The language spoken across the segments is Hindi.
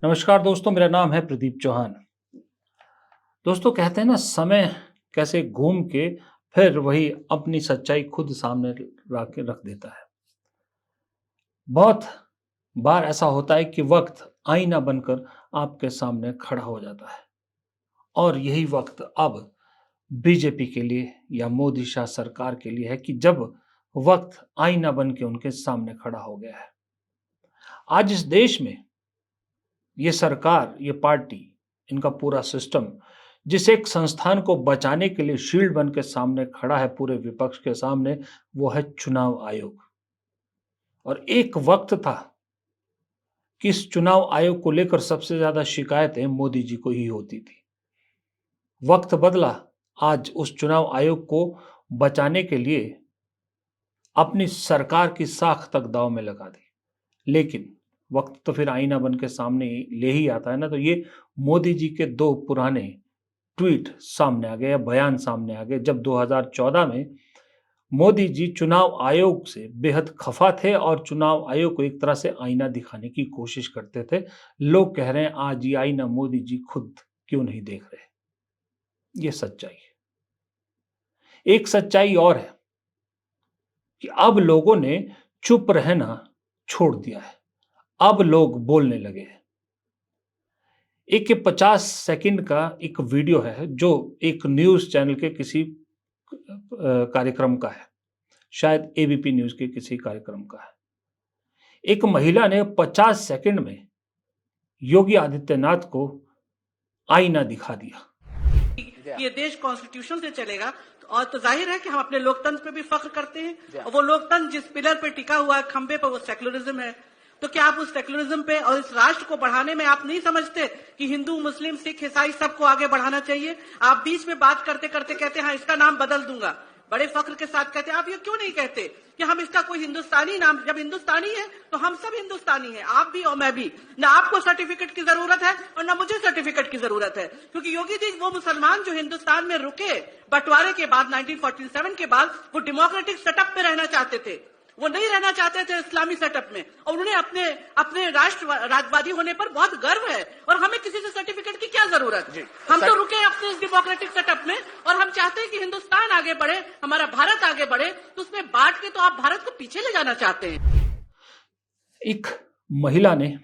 नमस्कार दोस्तों, मेरा नाम है प्रदीप चौहान। दोस्तों, कहते हैं ना, समय कैसे घूम के फिर वही अपनी सच्चाई खुद सामने ला के रख देता है। बहुत बार ऐसा होता है कि वक्त आईना बनकर आपके सामने खड़ा हो जाता है और यही वक्त अब बीजेपी के लिए या मोदी शाह सरकार के लिए है कि जब वक्त आईना बन के उनके सामने खड़ा हो गया है। आज इस देश में ये सरकार, ये पार्टी, इनका पूरा सिस्टम जिस एक संस्थान को बचाने के लिए शील्ड बन के सामने खड़ा है पूरे विपक्ष के सामने, वो है चुनाव आयोग। और एक वक्त था कि इस चुनाव आयोग को लेकर सबसे ज्यादा शिकायतें मोदी जी को ही होती थी। वक्त बदला, आज उस चुनाव आयोग को बचाने के लिए अपनी सरकार की साख तक दांव में लगा दी। लेकिन वक्त तो फिर आईना बन के सामने ले ही आता है ना। तो ये मोदी जी के दो पुराने ट्वीट सामने आ गए या बयान सामने आ गए, जब 2014 में मोदी जी चुनाव आयोग से बेहद खफा थे और चुनाव आयोग को एक तरह से आईना दिखाने की कोशिश करते थे। लोग कह रहे हैं आज ये आईना मोदी जी खुद क्यों नहीं देख रहे। ये सच्चाई है। एक सच्चाई और है कि अब लोगों ने चुप रहना छोड़ दिया है। अब लोग बोलने लगे हैं। एक 50 सेकंड का एक वीडियो है जो एक न्यूज चैनल के किसी कार्यक्रम का है, शायद एबीपी न्यूज के किसी कार्यक्रम का है। एक महिला ने 50 सेकंड में योगी आदित्यनाथ को आईना दिखा दिया। ये देश कॉन्स्टिट्यूशन से चलेगा और तो जाहिर है कि हम अपने लोकतंत्र पे भी फख्र करते हैं और वो लोकतंत्र जिस पिलर पे टिका हुआ है, खंबे पर, वो सेक्युलरिज्म है। तो क्या आप उस सेक्युलरिज्म पे और इस राष्ट्र को बढ़ाने में आप नहीं समझते कि हिंदू, मुस्लिम, सिख, ईसाई सबको आगे बढ़ाना चाहिए? आप बीच में बात करते करते कहते हैं हाँ इसका नाम बदल दूंगा, बड़े फख्र के साथ कहते हैं। आप ये क्यों नहीं कहते कि हम इसका कोई हिंदुस्तानी नाम, जब हिंदुस्तानी है तो हम सब हिंदुस्तानी हैं, आप भी और मैं भी। ना आपको सर्टिफिकेट की जरूरत है और ना मुझे सर्टिफिकेट की जरूरत है, क्योंकि योगी जी वो मुसलमान जो हिंदुस्तान में रुके बंटवारे के बाद 1947 के बाद, वो डेमोक्रेटिक सेटअप में रहना चाहते थे, वो नहीं रहना चाहते थे इस्लामी सेटअप में। और उन्हें अपने अपने राष्ट्रवादी होने पर बहुत गर्व है और हमें किसी से सर्टिफिकेट की क्या जरूरत? हम तो रुके अपने इस डेमोक्रेटिक सेटअप में और हम चाहते हैं कि हिंदुस्तान आगे बढ़े, हमारा भारत आगे बढ़े। तो उसमें बांट के तो आप भारत को पीछे ले जाना चाहते हैं। एक महिला ने,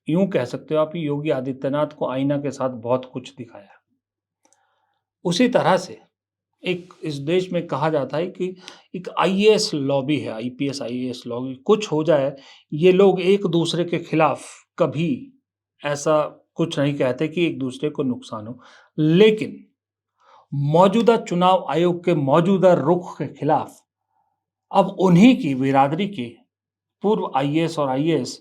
यूं कह सकते हो आप, योगी आदित्यनाथ को आईना के साथ बहुत कुछ दिखाया। उसी तरह से एक इस देश में कहा जाता है कि एक आईएएस लॉबी है, आईपीएस आईएएस लॉबी। कुछ हो जाए, ये लोग एक दूसरे के खिलाफ कभी ऐसा कुछ नहीं कहते कि एक दूसरे को नुकसान हो। लेकिन मौजूदा चुनाव आयोग के मौजूदा रुख के खिलाफ अब उन्हीं की बिरादरी के पूर्व आईएएस और आईएएस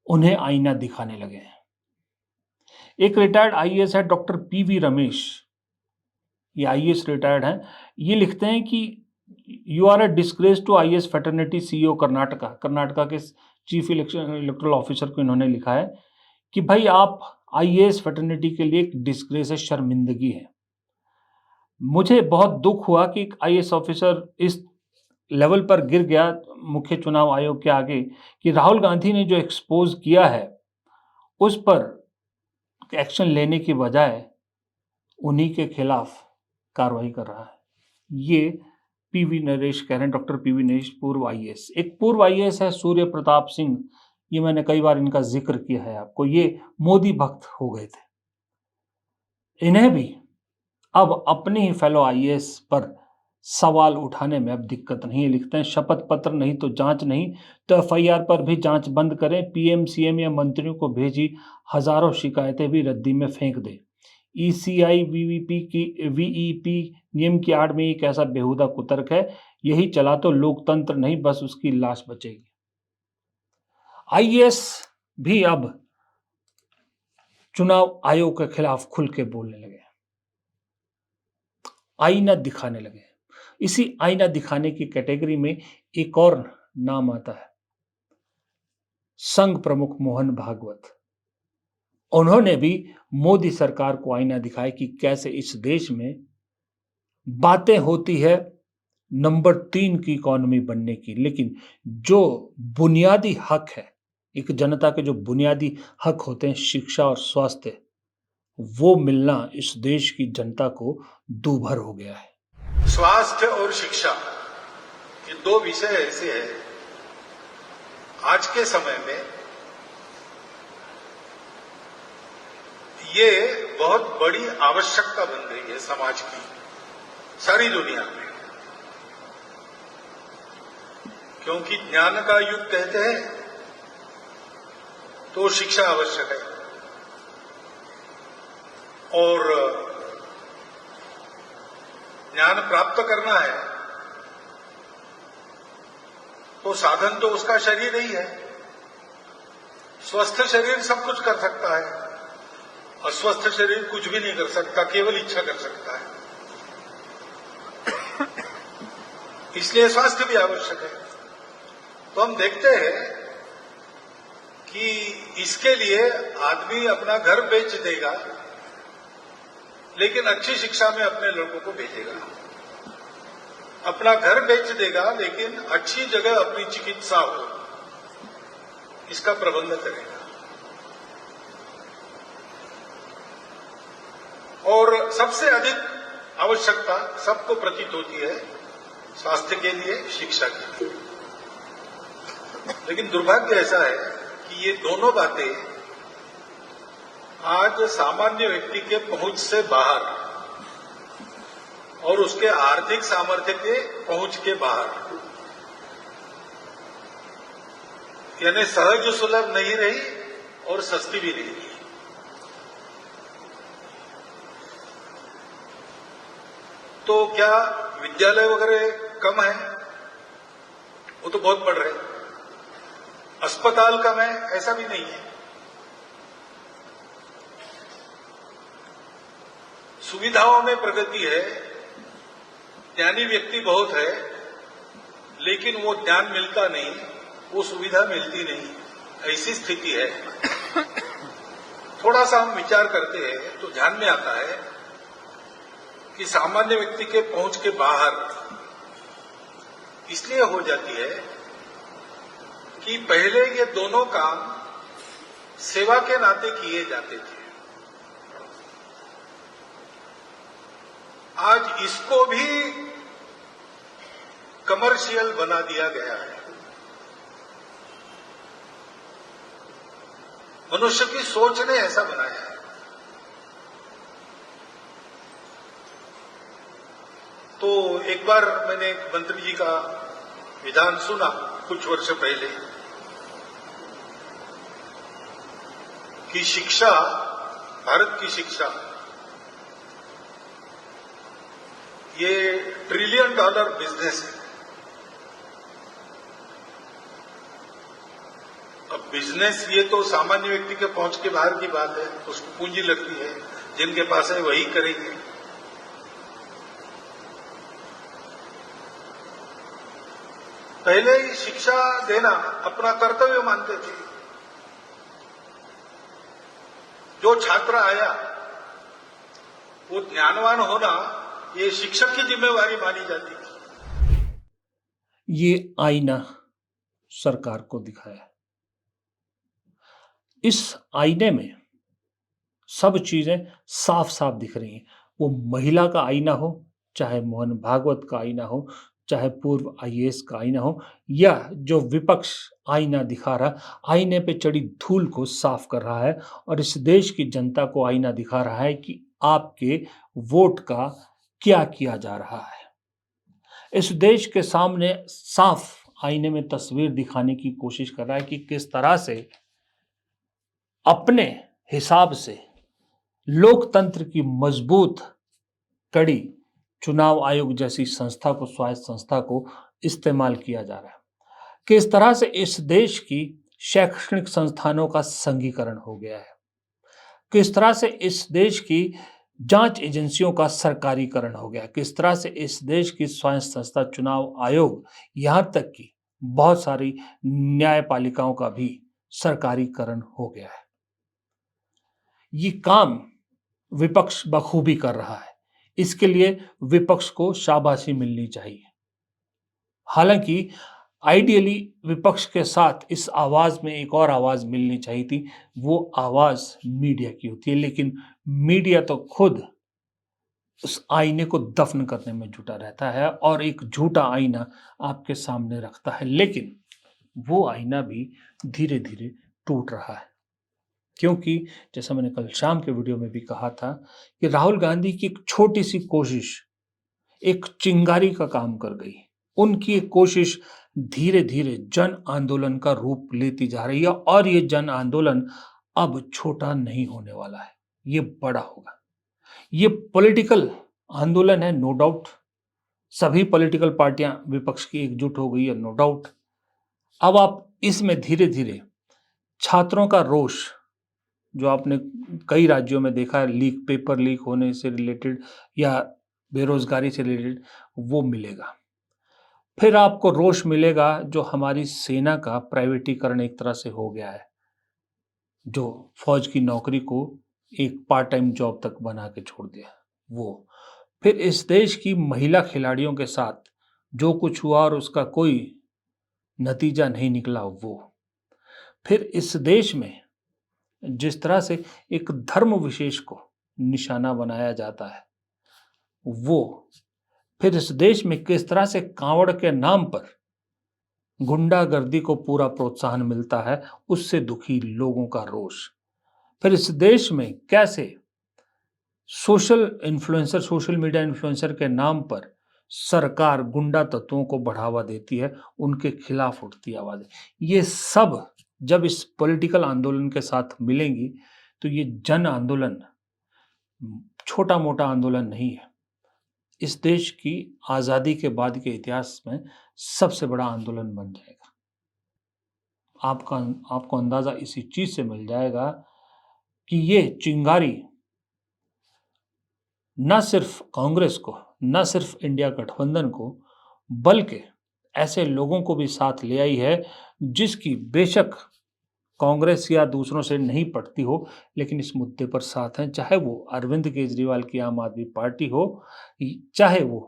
उन्हें आईना दिखाने लगे हैं। एक रिटायर्ड आईएएस है डॉक्टर पीवी रमेश, ये आईएएस रिटायर्ड हैं। ये लिखते हैं कि you are a disgrace to IAS fraternity CEO Karnataka. Karnataka के चीफ इलेक्टोरल ऑफिसर को इन्होंने लिखा है कि भाई आप आईएएस फ्रेटर्निटी के लिए एक डिस्ग्रेस है, शर्मिंदगी है। मुझे बहुत दुख हुआ कि एक आईएएस ऑफिसर इस लेवल पर गिर गया मुख्य चुनाव आयोग के आगे कि राहुल गांधी ने जो एक्सपोज किया है उस पर एक्शन लेने की बजाय उन्हीं के खिलाफ कार्रवाई कर रहा है। ये पीवी नरेश कह रहे हैं, डॉक्टर पीवी नरेश, पूर्व आईएएस। एक पूर्व आईएएस है सूर्य प्रताप सिंह, ये मैंने कई बार इनका जिक्र किया है आपको। ये मोदी भक्त हो गए थे। इन्हें भी अब अपने ही फेलो आईएएस पर सवाल उठाने में अब दिक्कत नहीं है। लिखते हैं शपथ पत्र नहीं तो जांच नहीं, तो एफआईआर पर भी जांच बंद करें। पीएम सीएम या मंत्रियों को भेजी हजारों शिकायतें भी रद्दी में फेंक दे। ईसीआई वीईपी नियम की आड़ में एक ऐसा बेहुदा कुतर्क है, यही चला तो लोकतंत्र नहीं बस उसकी लाश बचेगी। आईएएस भी अब चुनाव आयोग के खिलाफ खुल के बोलने लगे, आईना दिखाने लगे। इसी आईना दिखाने की कैटेगरी में एक और नाम आता है, संघ प्रमुख मोहन भागवत। उन्होंने भी मोदी सरकार को आईना दिखाया कि कैसे इस देश में बातें होती है नंबर 3 की इकोनॉमी बनने की, लेकिन जो बुनियादी हक है एक जनता के जो बुनियादी हक होते हैं, शिक्षा और स्वास्थ्य, वो मिलना इस देश की जनता को दूभर हो गया है। स्वास्थ्य और शिक्षा ये दो विषय ऐसे हैं आज के समय में ये बहुत बड़ी आवश्यकता बन गई है समाज की, सारी दुनिया में। क्योंकि ज्ञान का युग कहते हैं तो शिक्षा आवश्यक है, और ज्ञान प्राप्त करना है तो साधन तो उसका शरीर ही है। स्वस्थ शरीर सब कुछ कर सकता है, अस्वस्थ शरीर कुछ भी नहीं कर सकता, केवल इच्छा कर सकता है। इसलिए स्वास्थ्य भी आवश्यक है। तो हम देखते हैं कि इसके लिए आदमी अपना घर बेच देगा, लेकिन अच्छी शिक्षा में अपने लड़कों को भेजेगा। अपना घर बेच देगा, लेकिन अच्छी जगह अपनी चिकित्सा हो, इसका प्रबंध करेगा। और सबसे अधिक आवश्यकता सबको प्रतीत होती है स्वास्थ्य के लिए, शिक्षा के लिए। लेकिन दुर्भाग्य ऐसा है कि ये दोनों बातें आज सामान्य व्यक्ति के पहुंच से बाहर और उसके आर्थिक सामर्थ्य के पहुंच के बाहर, यानी सहज सुलभ नहीं रही और सस्ती भी नहीं रही। तो क्या विद्यालय वगैरह कम है? वो तो बहुत बढ़ रहे हैं। अस्पताल कम है? ऐसा भी नहीं है। सुविधाओं में प्रगति है, ज्ञानी व्यक्ति बहुत है, लेकिन वो ज्ञान मिलता नहीं, वो सुविधा मिलती नहीं, ऐसी स्थिति है। थोड़ा सा हम विचार करते हैं तो ध्यान में आता है कि सामान्य व्यक्ति के पहुंच के बाहर इसलिए हो जाती है कि पहले ये दोनों काम सेवा के नाते किए जाते थे। आज इसको भी कमर्शियल बना दिया गया है। मनुष्य की सोच ने ऐसा बनाया है। तो एक बार मैंने एक मंत्री जी का विधान सुना कुछ वर्ष पहले कि शिक्षा, भारत की शिक्षा ये $1 ट्रिलियन बिजनेस है। अब बिजनेस ये तो सामान्य व्यक्ति के पहुंच के बाहर की बात है, उसको पूंजी लगती है, जिनके पास है वही करेंगे। पहले ही शिक्षा देना अपना कर्तव्य मानते थे। जो छात्र आया वो ज्ञानवान होना ये शिक्षक की जिम्मेवारी मानी जाती थी। ये आईना सरकार को दिखाया है। इस आईने में सब चीजें साफ साफ दिख रही हैं। वो महिला का आईना हो, चाहे मोहन भागवत का आईना हो, चाहे पूर्व आईएएस का आईना हो, या जो विपक्ष आईना दिखा रहा, आईने पे चढ़ी धूल को साफ कर रहा है और इस देश की जनता को आईना दिखा रहा है कि आपके वोट का क्या किया जा रहा है। इस देश के सामने साफ आईने में तस्वीर दिखाने की कोशिश कर रहा है कि किस तरह से अपने हिसाब से लोकतंत्र की मजबूत कड़ी चुनाव आयोग जैसी संस्था को, स्वायत्त संस्था को इस्तेमाल किया जा रहा है। किस तरह से इस देश की शैक्षणिक संस्थानों का संघीकरण हो गया है। किस तरह से इस देश की जांच एजेंसियों का सरकारीकरण हो गया। किस तरह से इस देश की स्वायत्त संस्था चुनाव आयोग, यहां तक कि बहुत सारी न्यायपालिकाओं का भी सरकारीकरण हो गया है। ये काम विपक्ष बखूबी कर रहा है। इसके लिए विपक्ष को शाबाशी मिलनी चाहिए। हालांकि आइडियली विपक्ष के साथ इस आवाज में एक और आवाज मिलनी चाहिए थी, वो आवाज मीडिया की होती है, लेकिन मीडिया तो खुद उस आईने को दफन करने में जुटा रहता है और एक झूठा आईना आपके सामने रखता है, लेकिन वो आईना भी धीरे धीरे टूट रहा है। क्योंकि जैसा मैंने कल शाम के वीडियो में भी कहा था कि राहुल गांधी की एक छोटी सी कोशिश एक चिंगारी का काम कर गई। उनकी एक कोशिश धीरे धीरे जन आंदोलन का रूप लेती जा रही है और ये जन आंदोलन अब छोटा नहीं होने वाला है, ये बड़ा होगा। ये पॉलिटिकल आंदोलन है, नो डाउट। सभी पॉलिटिकल पार्टियां विपक्ष की एकजुट हो गई है, नो डाउट। अब आप इसमें धीरे धीरे छात्रों का रोष, जो आपने कई राज्यों में देखा है, पेपर लीक होने से रिलेटेड या बेरोजगारी से रिलेटेड, वो मिलेगा। फिर आपको रोष मिलेगा जो हमारी सेना का प्राइवेटीकरण एक तरह से हो गया है, जो फौज की नौकरी को एक पार्ट टाइम जॉब तक बना के छोड़ दिया वो। फिर इस देश की महिला खिलाड़ियों के साथ जो कुछ हुआ और उसका कोई नतीजा नहीं निकला वो। फिर इस देश में जिस तरह से एक धर्म विशेष को निशाना बनाया जाता है वो। फिर इस देश में किस तरह से कांवड़ के नाम पर गुंडागर्दी को पूरा प्रोत्साहन मिलता है, उससे दुखी लोगों का रोष। फिर इस देश में कैसे सोशल मीडिया इन्फ्लुएंसर के नाम पर सरकार गुंडा तत्वों को बढ़ावा देती है, उनके खिलाफ उठती आवाजें। ये सब जब इस पॉलिटिकल आंदोलन के साथ मिलेंगी तो ये जन आंदोलन छोटा मोटा आंदोलन नहीं है, इस देश की आजादी के बाद के इतिहास में सबसे बड़ा आंदोलन बन जाएगा। आपको अंदाजा इसी चीज से मिल जाएगा कि ये चिंगारी न सिर्फ कांग्रेस को, न सिर्फ इंडिया गठबंधन को, बल्कि ऐसे लोगों को भी साथ ले आई है जिसकी बेशक कांग्रेस या दूसरों से नहीं पटती हो, लेकिन इस मुद्दे पर साथ हैं। चाहे वो अरविंद केजरीवाल की आम आदमी पार्टी हो, चाहे वो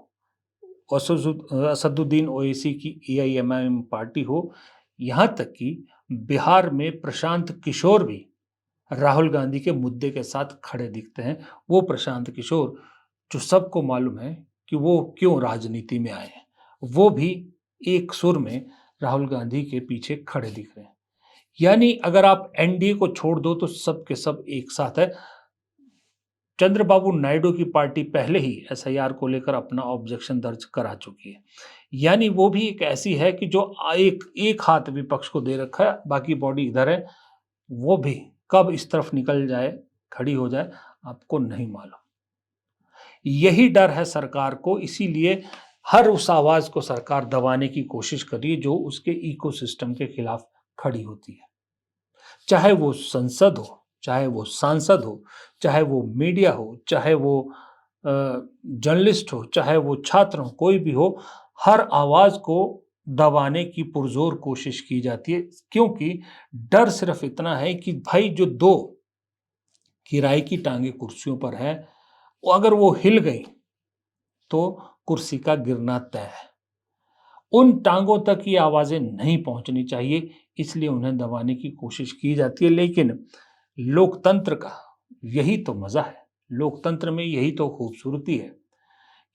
असदुद्दीन ओवैसी की एआईएमआईएम पार्टी हो, यहाँ तक कि बिहार में प्रशांत किशोर भी राहुल गांधी के मुद्दे के साथ खड़े दिखते हैं। वो प्रशांत किशोर जो सबको मालूम है कि वो क्यों राजनीति में आए हैं, वो भी एक सुर में राहुल गांधी के पीछे खड़े दिख रहे हैं। यानी अगर आप एनडीए को छोड़ दो तो सब के सब एक साथ है। चंद्रबाबू नायडू की पार्टी पहले ही एसआईआर को लेकर अपना ऑब्जेक्शन दर्ज करा चुकी है। यानी वो भी एक ऐसी है कि जो एक हाथ विपक्ष को दे रखा है, बाकी बॉडी इधर है। वो भी कब इस तरफ निकल जाए, खड़ी हो जाए, आपको नहीं मालूम। यही डर है सरकार को, इसीलिए हर उस आवाज को सरकार दबाने की कोशिश कर रही है जो उसके इकोसिस्टम के खिलाफ खड़ी होती है। चाहे वो संसद हो, चाहे वो सांसद हो, चाहे वो मीडिया हो, चाहे वो जर्नलिस्ट हो, चाहे वो छात्र हो, कोई भी हो, हर आवाज को दबाने की पुरजोर कोशिश की जाती है। क्योंकि डर सिर्फ इतना है कि भाई जो दो किराए की टांगे कुर्सियों पर है, वो अगर वो हिल गई तो कुर्सी का गिरना तय है। उन टांगों तक ये आवाजें नहीं पहुंचनी चाहिए, इसलिए उन्हें दबाने की कोशिश की जाती है। लेकिन लोकतंत्र का यही तो मजा है, लोकतंत्र में यही तो खूबसूरती है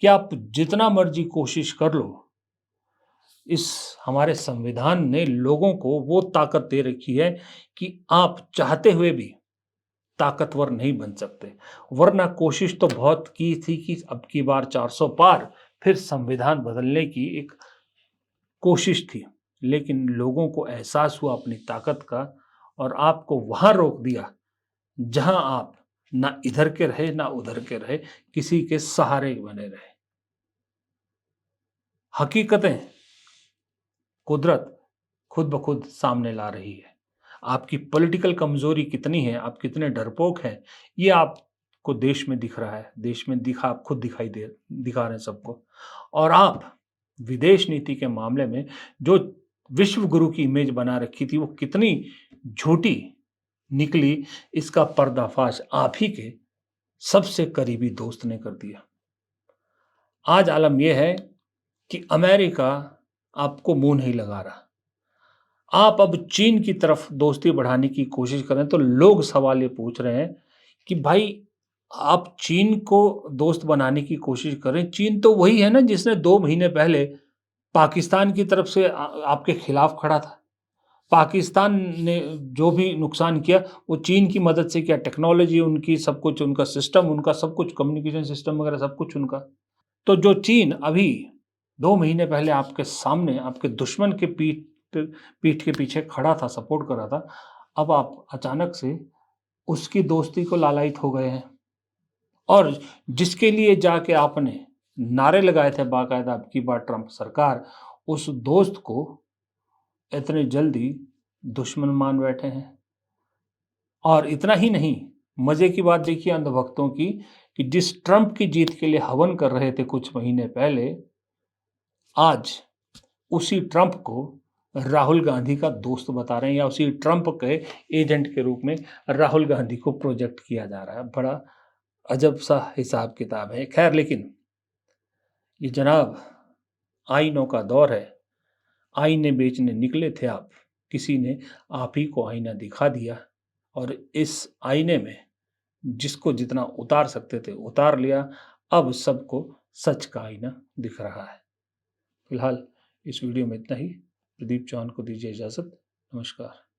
कि आप जितना मर्जी कोशिश कर लो, इस हमारे संविधान ने लोगों को वो ताकत दे रखी है कि आप चाहते हुए भी ताकतवर नहीं बन सकते। वरना कोशिश तो बहुत की थी कि अब की बार 400 पार, फिर संविधान बदलने की एक कोशिश थी, लेकिन लोगों को एहसास हुआ अपनी ताकत का और आपको वहां रोक दिया जहां आप ना इधर के रहे ना उधर के रहे, किसी के सहारे बने रहे। हकीकतें कुदरत खुद ब खुद सामने ला रही है। आपकी पॉलिटिकल कमजोरी कितनी है, आप कितने डरपोक हैं, ये आपको देश में दिख रहा है। देश में आप खुद दिखा रहे हैं सबको। और आप विदेश नीति के मामले में जो विश्व गुरु की इमेज बना रखी थी, वो कितनी झूठी निकली, इसका पर्दाफाश आप ही के सबसे करीबी दोस्त ने कर दिया। आज आलम यह है कि अमेरिका आपको मुंह नहीं लगा रहा। आप अब चीन की तरफ दोस्ती बढ़ाने की कोशिश करें तो लोग सवाल ये पूछ रहे हैं कि भाई आप चीन को दोस्त बनाने की कोशिश करें, चीन तो वही है ना जिसने 2 महीने पहले पाकिस्तान की तरफ से आपके खिलाफ खड़ा था। पाकिस्तान ने जो भी नुकसान किया वो चीन की मदद से किया, टेक्नोलॉजी उनकी, सब कुछ उनका सिस्टम, उनका सब कुछ कम्युनिकेशन सिस्टम वगैरह सब कुछ उनका। तो जो चीन अभी 2 महीने पहले आपके सामने, आपके दुश्मन के पीठ के पीछे खड़ा था, सपोर्ट कर रहा था, अब आप अचानक से उसकी दोस्ती को लालायित हो गए हैं। और जिसके लिए जाके आपने नारे लगाए थे बाकायदा अब की बार ट्रंप सरकार, उस दोस्त को इतने जल्दी दुश्मन मान बैठे हैं। और इतना ही नहीं, मजे की बात देखिए अंधभक्तों की, कि जिस ट्रंप की जीत के लिए हवन कर रहे थे कुछ महीने पहले, आज उसी ट्रंप को राहुल गांधी का दोस्त बता रहे हैं, या उसी ट्रंप के एजेंट के रूप में राहुल गांधी को प्रोजेक्ट किया जा रहा है। बड़ा अजब सा हिसाब किताब है। खैर, लेकिन ये जनाब आईनों का दौर है। आईने बेचने निकले थे आप, किसी ने आप ही को आईना दिखा दिया, और इस आईने में जिसको जितना उतार सकते थे उतार लिया। अब सबको सच का आईना दिख रहा है। फिलहाल इस वीडियो में इतना ही। प्रदीप चौहान को दीजिए इजाज़त। नमस्कार।